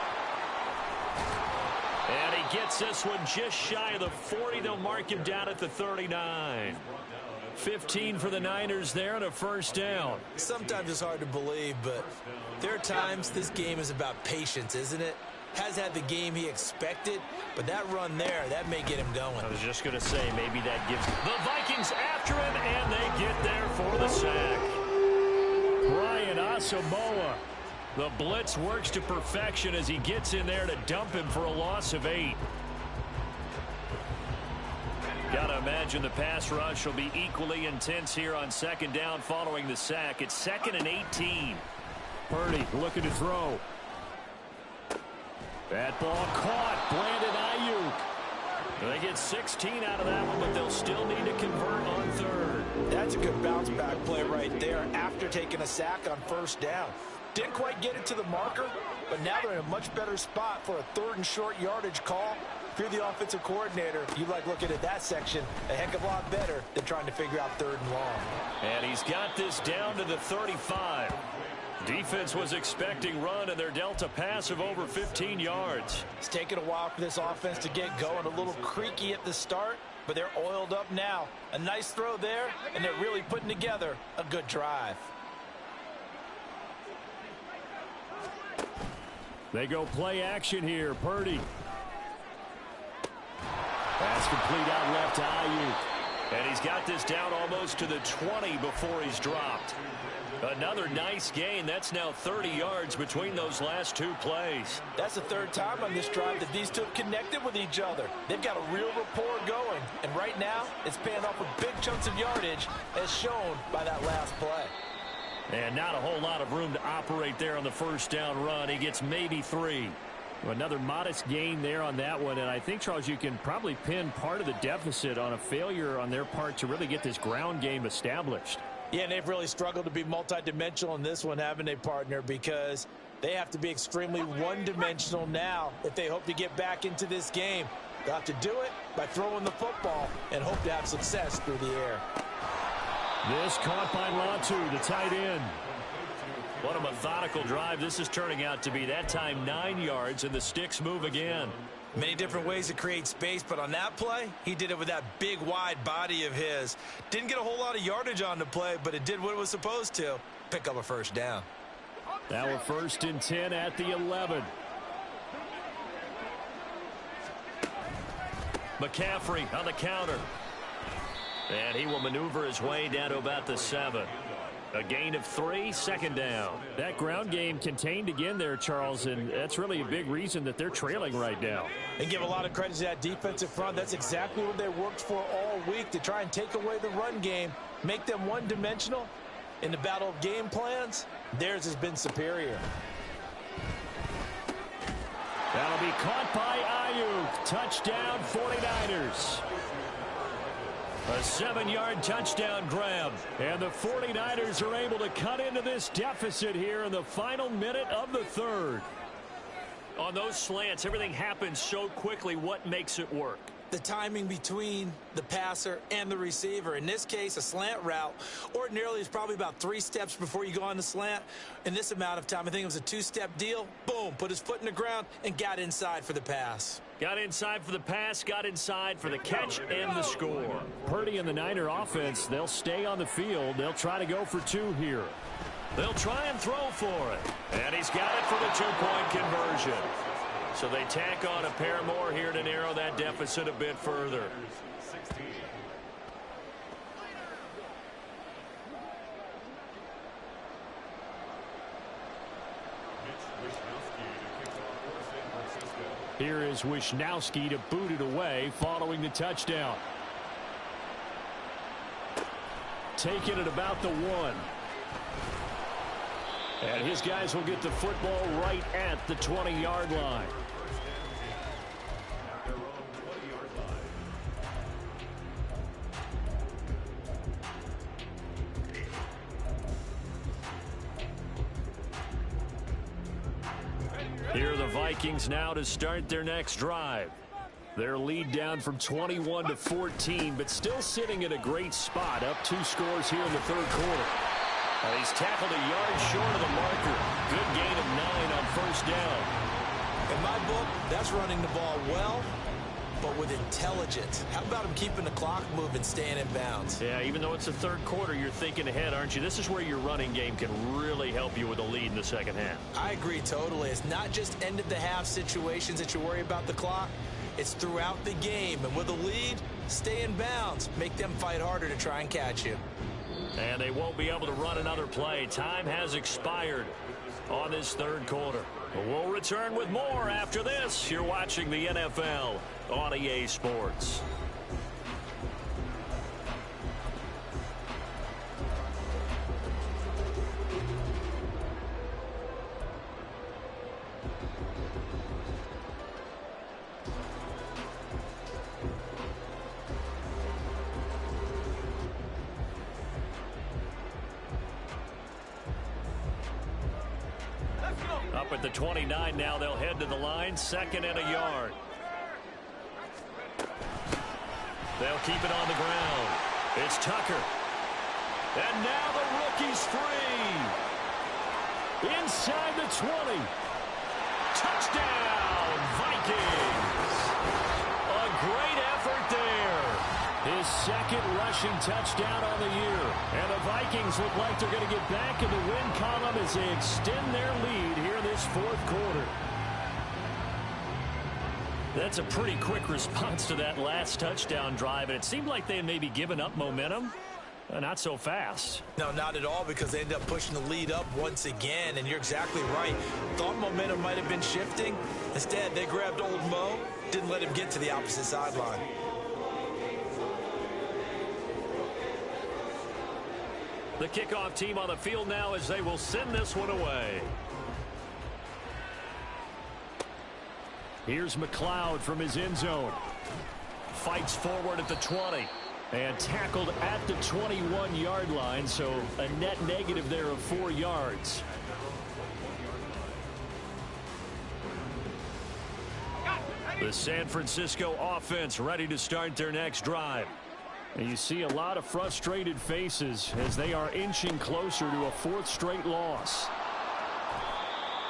[SPEAKER 1] And he gets this one just shy of the 40. They'll mark him down at the 39. 15 for the Niners there and a first down.
[SPEAKER 5] Sometimes it's hard to believe, but there are times this game is about patience, isn't it? Has had the game he expected, but that run there, that may get him going.
[SPEAKER 1] I was just going to say, maybe that gives the Vikings after him, and they get there for the sack. Brian Asamoah. The blitz works to perfection as he gets in there to dump him for a loss of 8. Got to imagine the pass rush will be equally intense here on second down following the sack. It's 2nd and 18. Purdy looking to throw. That ball caught. Brandon Ayuk. They get 16 out of that one, but they'll still need to convert on 3rd.
[SPEAKER 3] That's a good bounce back play right there after taking a sack on first down. Didn't quite get it to the marker, but now they're in a much better spot for a 3rd and short yardage call. If you're the offensive coordinator, you like looking at that section a heck of a lot better than trying to figure out 3rd and long.
[SPEAKER 1] And he's got this down to the 35. Defense was expecting run, and they're dealt a pass of over 15 yards.
[SPEAKER 3] It's taken a while for this offense to get going. A little creaky at the start, but they're oiled up now. A nice throw there, and they're really putting together a good drive.
[SPEAKER 1] They go play action here. Purdy. Pass complete out left to Ayuk. And he's got this down almost to the 20 before he's dropped. Another nice gain. That's now 30 yards between those last 2 plays.
[SPEAKER 3] That's the 3rd time on this drive that these two have connected with each other. They've got a real rapport going. And right now, it's paying off with big chunks of yardage, as shown by that last play.
[SPEAKER 1] And not a whole lot of room to operate there on the first down run. He gets maybe 3. Another modest gain there on that one. And I think, Charles, you can probably pin part of the deficit on a failure on their part to really get this ground game established.
[SPEAKER 3] Yeah, and they've really struggled to be multidimensional in this one, haven't they, partner? Because they have to be extremely one-dimensional now if they hope to get back into this game. They'll have to do it by throwing the football and hope to have success through the air.
[SPEAKER 1] This caught by Latu, the tight end. What a methodical drive this is turning out to be. That time 9 yards, and the sticks move again.
[SPEAKER 5] Many different ways to create space, but on that play, he did it with that big, wide body of his. Didn't get a whole lot of yardage on the play, but it did what it was supposed to. Pick up a first down.
[SPEAKER 1] Now a 1st and 10 at the 11. McCaffrey on the counter. And he will maneuver his way down to about the 7. A gain of 3, 2nd down. That ground game contained again there, Charles, and that's really a big reason that they're trailing right now.
[SPEAKER 3] And give a lot of credit to that defensive front. That's exactly what they worked for all week, to try and take away the run game, make them one-dimensional. In the battle of game plans, theirs has been superior.
[SPEAKER 1] That'll be caught by Ayuk. Touchdown, 49ers. A 7-yard touchdown grab. And the 49ers are able to cut into this deficit here in the final minute of the third. On those slants, everything happens so quickly. What makes it work?
[SPEAKER 5] The timing between the passer and the receiver. In this case, a slant route ordinarily is probably about 3 steps before you go on the slant. In this amount of time, I think it was a 2-step deal. Boom, put his foot in the ground and got inside for the pass.
[SPEAKER 1] Got inside for the pass, got inside for the catch and the score. Purdy and the Niner offense, they'll stay on the field. They'll try to go for 2 here. They'll try and throw for it. And he's got it for the 2-point conversion. So they tack on a pair more here to narrow that deficit a bit further. Here is Wisnowski to boot it away following the touchdown. Taking it about the 1. And his guys will get the football right at the 20-yard line. Here are the Vikings now to start their next drive. Their lead down from 21 to 14, but still sitting in a great spot, up 2 scores here in the third quarter. And he's tackled a yard short of the marker. Good gain of 9 on first down.
[SPEAKER 5] In my book, that's running the ball well, but with intelligence. How about him keeping the clock moving, staying in bounds?
[SPEAKER 1] Yeah, even though it's the third quarter, you're thinking ahead, aren't you? This is where your running game can really help you with a lead in the second half.
[SPEAKER 5] I agree totally. It's not just end-of-the-half situations that you worry about the clock. It's throughout the game. And with a lead, stay in bounds. Make them fight harder to try and catch you.
[SPEAKER 1] And they won't be able to run another play. Time has expired on this third quarter. We'll return with more after this. You're watching the NFL on EA Sports. Up at the 29 now, they'll head to the line, 2nd and a yard. They'll keep it on the ground. It's Tucker. And now the rookie's free. Inside the 20. Touchdown, Vikings. A great effort there. His 2nd rushing touchdown on the year. And the Vikings look like they're going to get back in the win column as they extend their lead here in this 4th quarter. That's a pretty quick response to that last touchdown drive, and it seemed like they had maybe given up momentum. Not so fast.
[SPEAKER 5] No, not at all, because they ended up pushing the lead up once again, and you're exactly right. Thought momentum might have been shifting. Instead, they grabbed old Mo, didn't let him get to the opposite sideline.
[SPEAKER 1] The kickoff team on the field now as they will send this one away. Here's McLeod from his end zone. Fights forward at the 20. And tackled at the 21-yard line, so a net negative there of 4 yards. The San Francisco offense ready to start their next drive. And you see a lot of frustrated faces as they are inching closer to a 4th straight loss.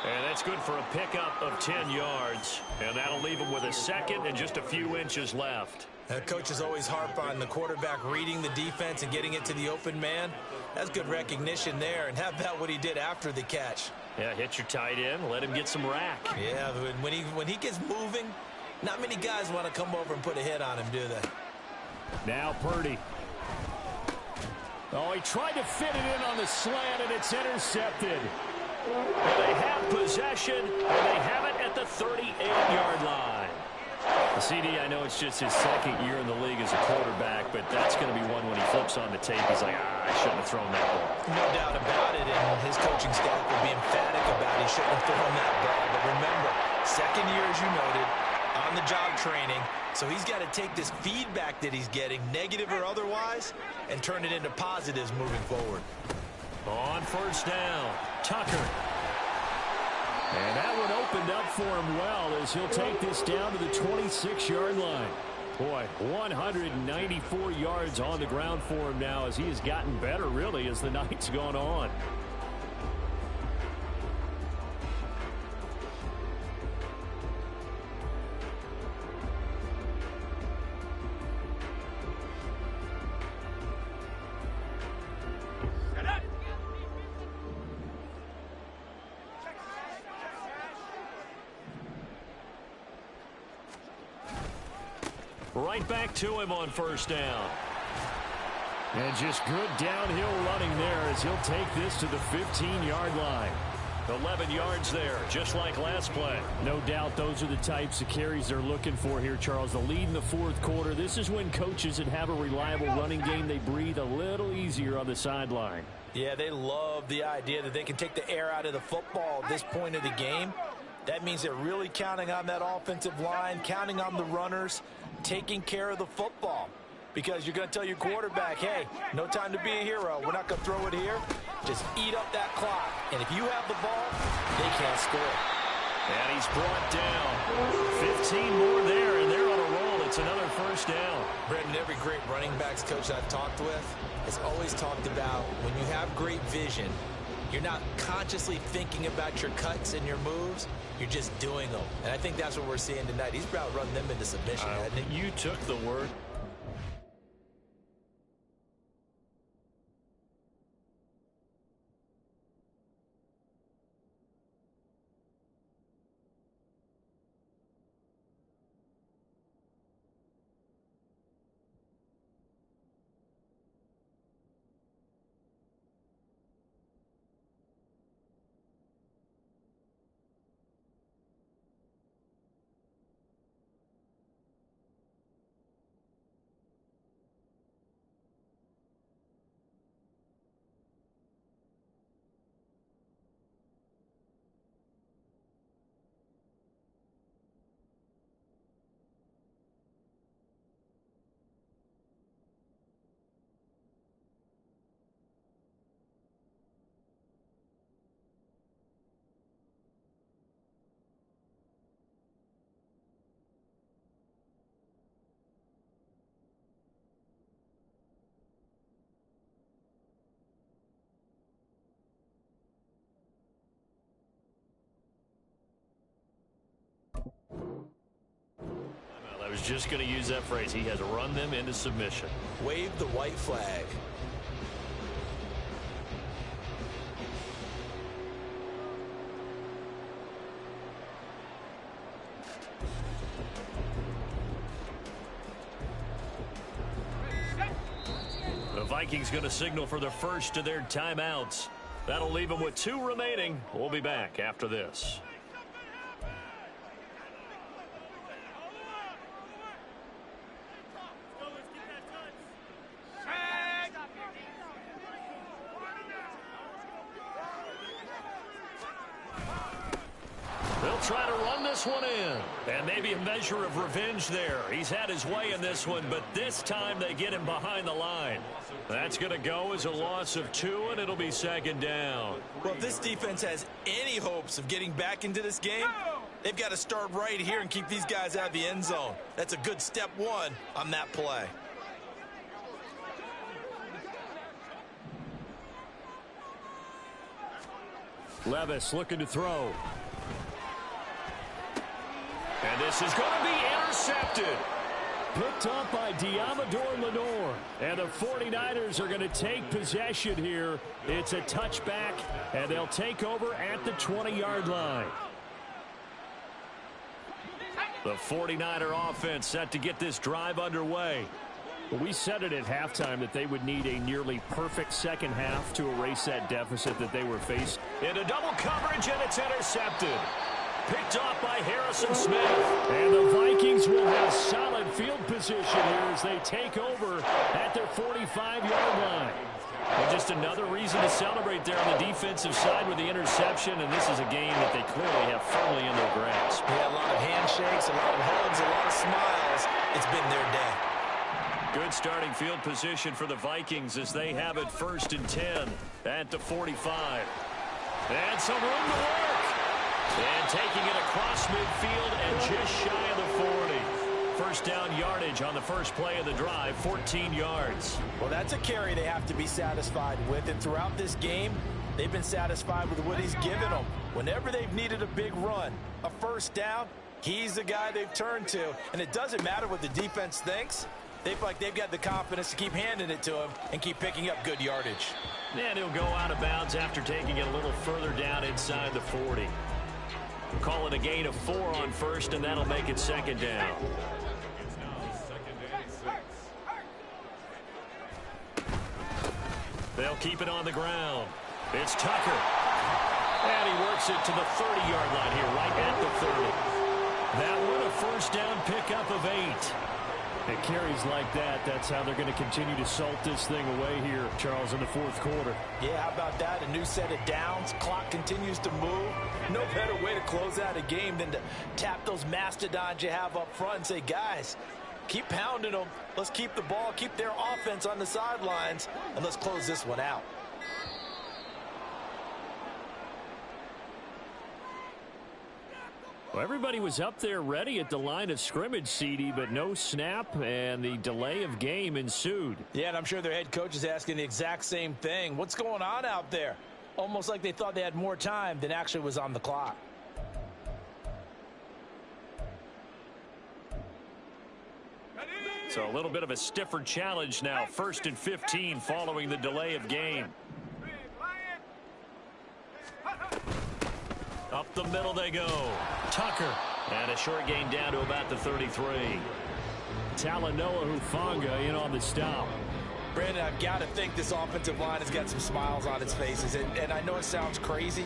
[SPEAKER 1] And that's good for a pickup of 10 yards. And that'll leave them with a 2nd and just a few inches left.
[SPEAKER 5] Coaches always harp on the quarterback reading the defense and getting it to the open man. That's good recognition there. And how about what he did after the catch?
[SPEAKER 1] Yeah, hit your tight end, let him get some rack.
[SPEAKER 5] Yeah, when he gets moving, not many guys want to come over and put a hit on him, do they?
[SPEAKER 1] Now Purdy. Oh, he tried to fit it in on the slant, and it's intercepted. Well, they have possession, and they have it at the 38-yard line. The CD, I know it's just his 2nd year in the league as a quarterback, but that's going to be one when he flips on the tape. He's like, I shouldn't have thrown that ball.
[SPEAKER 5] No doubt about it, and his coaching staff will be emphatic about he shouldn't have thrown that ball. But remember, 2nd year, as you noted, on on-the-job training, so he's got to take this feedback that he's getting, negative or otherwise, and turn it into positives moving forward.
[SPEAKER 1] On first down, Tucker. And that one opened up for him well as he'll take this down to the 26-yard line. Boy, 194 yards on the ground for him now as he has gotten better, really, as the night's gone on. Right back to him on first down. And just good downhill running there as he'll take this to the 15-yard line. 11 yards there, just like last play. No doubt those are the types of carries they're looking for here, Charles. The lead in the fourth quarter. This is when coaches that have a reliable running game, they breathe a little easier on the sideline.
[SPEAKER 3] Yeah, they love the idea that they can take the air out of the football at this point of the game. That means they're really counting on that offensive line, counting on the runners, taking care of the football. Because you're going to tell your quarterback, hey, no time to be a hero. We're not going to throw it here. Just eat up that clock. And if you have the ball, they can't score.
[SPEAKER 1] And he's brought down. 15 more there, and they're on a roll. It's another first down.
[SPEAKER 2] Brendan, every great running backs coach I've talked with has always talked about when you have great vision, you're not consciously thinking about your cuts and your moves. You're just doing them. And I think that's what we're seeing tonight. He's about running them into submission, hasn't he?
[SPEAKER 1] You took the word. I was just going to use that phrase. He has run them into submission.
[SPEAKER 2] Wave the white flag.
[SPEAKER 1] The Vikings going to signal for the first of their timeouts. That'll leave them with 2 remaining. We'll be back after this. Try to run this one in. And maybe a measure of revenge there. He's had his way in this one, but this time they get him behind the line. That's going to go as a loss of 2, and it'll be second down.
[SPEAKER 2] Well, if this defense has any hopes of getting back into this game, they've got to start right here and keep these guys out of the end zone. That's a good step 1 on that play.
[SPEAKER 1] Levis looking to throw. And this is going to be intercepted. Picked up by Diamador Lenore. And the 49ers are going to take possession here. It's a touchback, and they'll take over at the 20-yard line. The 49er offense set to get this drive underway. We said it at halftime that they would need a nearly perfect second half to erase that deficit that they were facing. Into double coverage, and it's intercepted. Picked off by Harrison Smith. And the Vikings will have solid field position here as they take over at their 45-yard line. And just another reason to celebrate there on the defensive side with the interception, and this is a game that they clearly have firmly in their grasp.
[SPEAKER 2] Yeah, a lot of
[SPEAKER 5] handshakes, a lot of hugs, a lot of smiles. It's been their day.
[SPEAKER 1] Good starting field position for the Vikings as they have it 1st and 10 at the 45. And some room to work. And taking it across midfield and just shy of the 40. First down yardage on the first play of the drive, 14 yards.
[SPEAKER 3] Well, that's a carry they have to be satisfied with. And throughout this game, they've been satisfied with what he's given them. Whenever they've needed a big run, a first down, he's the guy they've turned to. And it doesn't matter what the defense thinks. They feel like they've got the confidence to keep handing it to him and keep picking up good yardage.
[SPEAKER 1] And he'll go out of bounds after taking it a little further down inside the 40. Call it a gain of 4 on first, and that'll make it 2nd down. They'll keep it on the ground. It's Tucker. And he works it to the 30-yard line here, right at the 30. That one, a first down pickup of 8. It carries like that. That's how they're going to continue to salt this thing away here, Charles, in the 4th quarter.
[SPEAKER 3] Yeah, how about that? A new set of downs. Clock continues to move. No better way to close out a game than to tap those mastodons you have up front and say, guys, keep pounding them. Let's keep the ball, keep their offense on the sidelines, and let's close this one out.
[SPEAKER 1] Well, everybody was up there ready at the line of scrimmage, CD, but no snap, and the delay of game ensued.
[SPEAKER 3] Yeah, and I'm sure their head coach is asking the exact same thing. What's going on out there? Almost like they thought they had more time than actually was on the clock.
[SPEAKER 1] So a little bit of a stiffer challenge now. 1st and 15 following the delay of game. Up the middle they go. Tucker. And a short gain down to about the 33. Talanoa Hufanga in on the stop.
[SPEAKER 3] Brandon, I've got to think this offensive line has got some smiles on its faces. And I know it sounds crazy,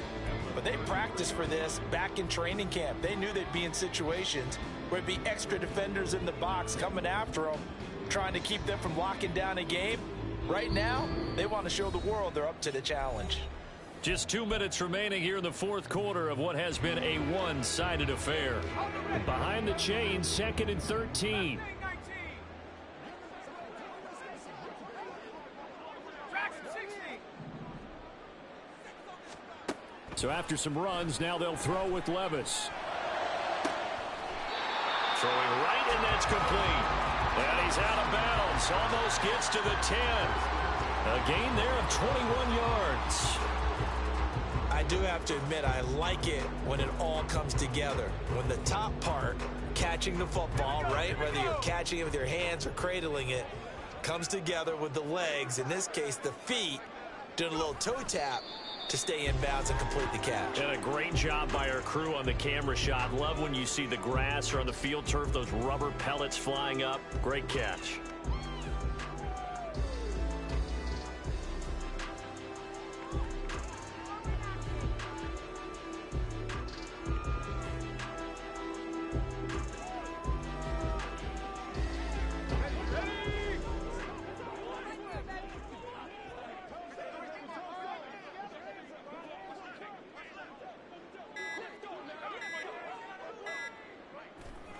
[SPEAKER 3] but they practiced for this back in training camp. They knew they'd be in situations where it'd be extra defenders in the box coming after them, trying to keep them from locking down a game. Right now, they want to show the world they're up to the challenge.
[SPEAKER 1] Just 2 minutes remaining here in the 4th quarter of what has been a one-sided affair. Behind the chains, 2nd and 13. So after some runs, now they'll throw with Levis. Throwing right, and that's complete. And he's out of bounds. Almost gets to the 10. A gain there of 21 yards.
[SPEAKER 5] I do have to admit, I like it when it all comes together. When the top part, catching the football, right, whether you're catching it with your hands or cradling it, comes together with the legs, in this case the feet, doing a little toe tap to stay in bounds and complete the catch.
[SPEAKER 1] And a great job by our crew on the camera shot. Love when you see the grass or on the field turf, those rubber pellets flying up. Great catch.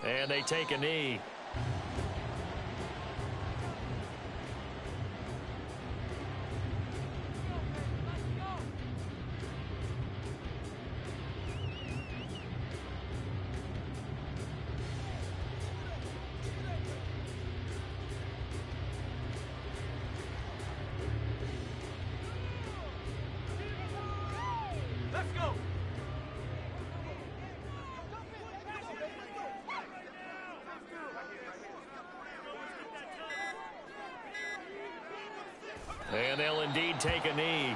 [SPEAKER 1] And they take a knee.
[SPEAKER 4] Let's go.
[SPEAKER 1] And they'll indeed take a knee.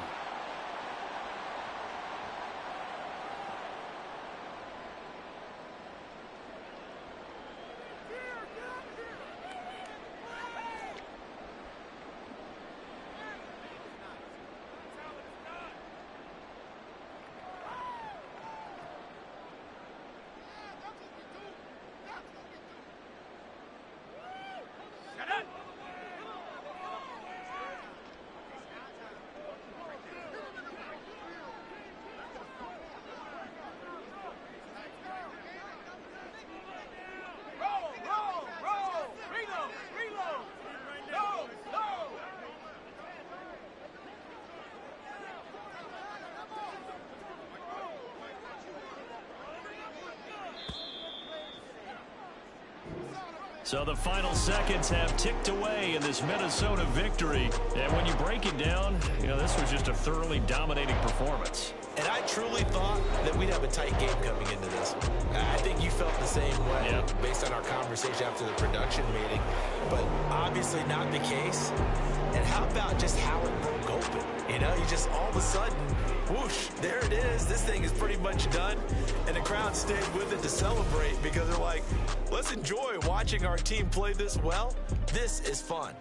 [SPEAKER 1] So the final seconds have ticked away in this Minnesota victory. And when you break it down, this was just a thoroughly dominating performance.
[SPEAKER 5] And I truly thought that we'd have a tight game coming into this. I think you felt the same way based on our conversation after the production meeting. But obviously not the case. And how about just how it broke open? You just all of a sudden, whoosh, there it is. This thing is pretty much done. And the crowd stayed with it to celebrate because they're like, let's enjoy watching our team play this well. This is fun.